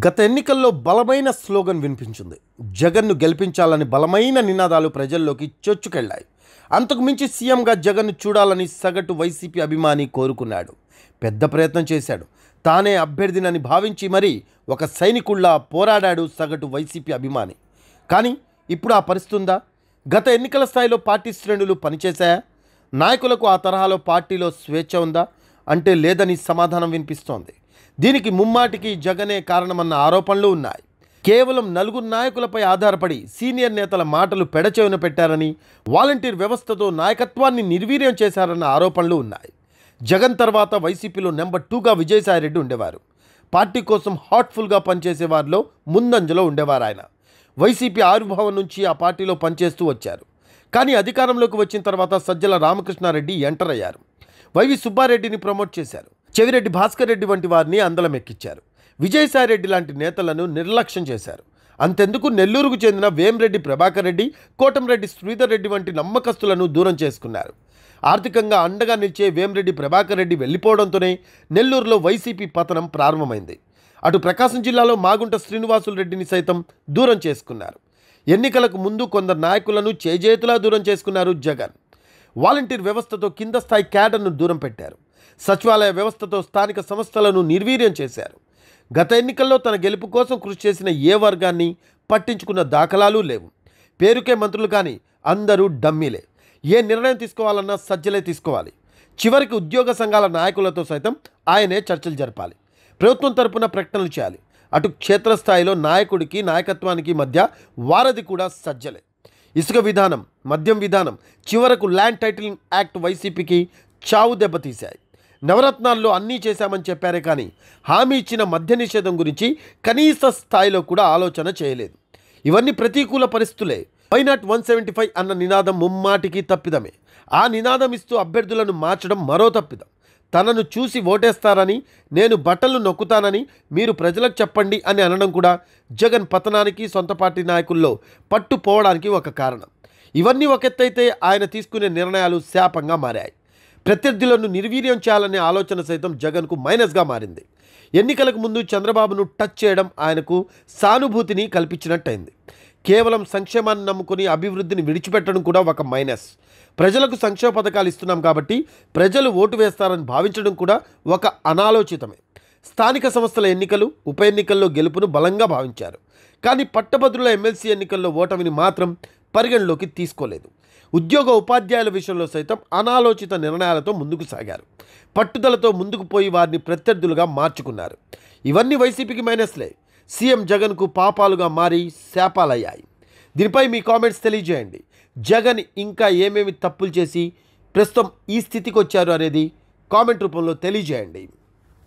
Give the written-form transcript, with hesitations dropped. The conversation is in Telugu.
గత ఎన్నికల్లో బలమైన స్లోగన్ వినిపించింది. జగన్ను గెలిపించాలని బలమైన నినాదాలు ప్రజల్లోకి చొచ్చుకెళ్లాయి. అంతకు మించి సీఎంగా జగన్ను చూడాలని సగటు వైసీపీ అభిమాని కోరుకున్నాడు. పెద్ద ప్రయత్నం చేశాడు. తానే అభ్యర్థినని భావించి మరీ ఒక సైనికుల్లా పోరాడాడు సగటు వైసీపీ అభిమాని. కానీ ఇప్పుడు ఆ పరిస్థితి ఉందా? గత ఎన్నికల స్థాయిలో పార్టీ శ్రేణులు పనిచేశాయా? నాయకులకు ఆ తరహాలో పార్టీలో స్వేచ్ఛ ఉందా అంటే లేదని సమాధానం వినిపిస్తోంది. దీనికి ముమ్మాటికి జగనే కారణమన్న ఆరోపణలు ఉన్నాయి. కేవలం నలుగురు నాయకులపై ఆధారపడి సీనియర్ నేతల మాటలు పెడచెవిన పెట్టారని, వాలంటీర్ వ్యవస్థతో నాయకత్వాన్ని నిర్వీర్యం చేశారన్న ఆరోపణలు ఉన్నాయి. జగన్ తర్వాత వైసీపీలో నెంబర్ 2గా విజయసాయిరెడ్డి ఉండేవారు. పార్టీ కోసం హార్ట్ఫుల్గా పనిచేసే వారిలో ముందంజలో ఉండేవారు ఆయన. వైసీపీ ఆవిర్భావం నుంచి ఆ పార్టీలో పనిచేస్తూ వచ్చారు. కానీ అధికారంలోకి వచ్చిన తర్వాత సజ్జల రామకృష్ణారెడ్డి ఎంటర్ అయ్యారు. వైవి సుబ్బారెడ్డిని ప్రమోట్ చేశారు. చెవిరెడ్డి భాస్కర్ రెడ్డి వంటి వారిని అందలం ఎక్కించారు. విజయసాయిరెడ్డి లాంటి నేతలను నిర్లక్ష్యం చేశారు. అంతెందుకు నెల్లూరుకు చెందిన వేమిరెడ్డి ప్రభాకర్ రెడ్డి, కోటంరెడ్డి శ్రీధర్ రెడ్డి వంటి నమ్మకస్తులను దూరం చేసుకున్నారు. ఆర్థికంగా అండగా నిలిచే వేమిరెడ్డి ప్రభాకర్ రెడ్డి వెళ్ళిపోవడంతోనే నెల్లూరులో వైసీపీ పతనం ప్రారంభమైంది. అటు ప్రకాశం జిల్లాలో మాగుంట శ్రీనివాసులు రెడ్డిని సైతం దూరం చేసుకున్నారు. ఎన్నికలకు ముందు కొందరు నాయకులను చేజేతులా దూరం చేసుకున్నారు జగన్. వాలంటీర్ వ్యవస్థతో కింద స్థాయి క్యాడర్ను దూరం పెట్టారు. సచివాలయ వ్యవస్థతో స్థానిక సంస్థలను నిర్వీర్యం చేశారు. గత ఎన్నికల్లో తన గెలుపు కోసం కృషి చేసిన ఏ వర్గాన్ని పట్టించుకున్న దాఖలాలు లేవు. పేరుకే మంత్రులు కానీ అందరూ డమ్మీలే. ఏ నిర్ణయం తీసుకోవాలన్నా సజ్జలే తీసుకోవాలి. చివరికి ఉద్యోగ సంఘాల నాయకులతో సైతం ఆయనే చర్చలు జరపాలి. ప్రభుత్వం తరపున ప్రకటనలు చేయాలి. అటు క్షేత్రస్థాయిలో నాయకుడికి నాయకత్వానికి మధ్య వారధి కూడా సజ్జలే. ఇసుక విధానం, మద్యం విధానం, చివరకు ల్యాండ్ టైటిలింగ్ యాక్ట్ వైసీపీకి చావు దెబ్బతీశాయి. నవరత్నాల్లో అన్నీ చేశామని చెప్పారే కానీ హామీ ఇచ్చిన మద్య నిషేధం గురించి కనీస స్థాయిలో కూడా ఆలోచన చేయలేదు. ఇవన్నీ ప్రతికూల పరిస్థితులే. వై నాట్ 175 అన్న నినాదం ముమ్మాటికి తప్పిదమే. ఆ నినాదం ఇస్తూ అభ్యర్థులను మార్చడం మరో తప్పిదం. తనను చూసి ఓటేస్తారని, నేను బట్టలు నొక్కుతానని మీరు ప్రజలకు చెప్పండి అని అనడం కూడా జగన్ పతనానికి, సొంత పార్టీ నాయకుల్లో పట్టుపోవడానికి ఒక కారణం. ఇవన్నీ ఒక ఎత్తైతే ఆయన తీసుకునే నిర్ణయాలు శాపంగా మారాయి. ప్రత్యర్థులను నిర్వీర్యం చేయాలనే ఆలోచన సైతం జగన్కు మైనస్గా మారింది. ఎన్నికలకు ముందు చంద్రబాబును టచ్ చేయడం ఆయనకు సానుభూతిని కల్పించినట్టయింది. కేవలం సంక్షేమాన్ని నమ్ముకుని అభివృద్ధిని విడిచిపెట్టడం కూడా ఒక మైనస్. ప్రజలకు సంక్షేమ పథకాలు ఇస్తున్నాం కాబట్టి ప్రజలు ఓటు వేస్తారని భావించడం కూడా ఒక అనాలోచితమే. స్థానిక సంస్థల ఎన్నికలు, ఉప ఎన్నికల్లో గెలుపును బలంగా భావించారు. కానీ పట్టభద్రుల ఎమ్మెల్సీ ఎన్నికల్లో ఓటమిని మాత్రం పరిగణలోకి తీసుకోలేదు. ఉద్యోగ ఉపాధ్యాయుల విషయంలో సైతం అనాలోచిత నిర్ణయాలతో ముందుకు సాగారు. పట్టుదలతో ముందుకు పోయి వారిని ప్రత్యర్థులుగా మార్చుకున్నారు. ఇవన్నీ వైసీపీకి మైనస్లే. సీఎం జగన్కు పాపాలుగా మారి శాపాలయ్యాయి. దీనిపై మీ కామెంట్స్ తెలియజేయండి. జగన్ ఇంకా ఏమేమి తప్పులు చేసి ప్రస్తుతం ఈ స్థితికి వచ్చారు అనేది కామెంట్ రూపంలో తెలియజేయండి.